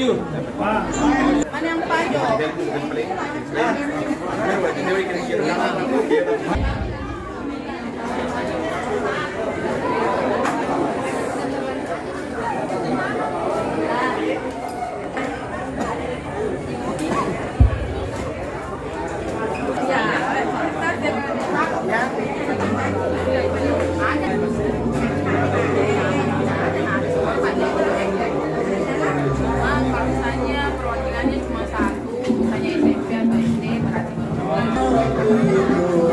Mana yang pajok? Kalau misalnya perwakilannya cuma satu, misalnya SMP atau SD berarti baru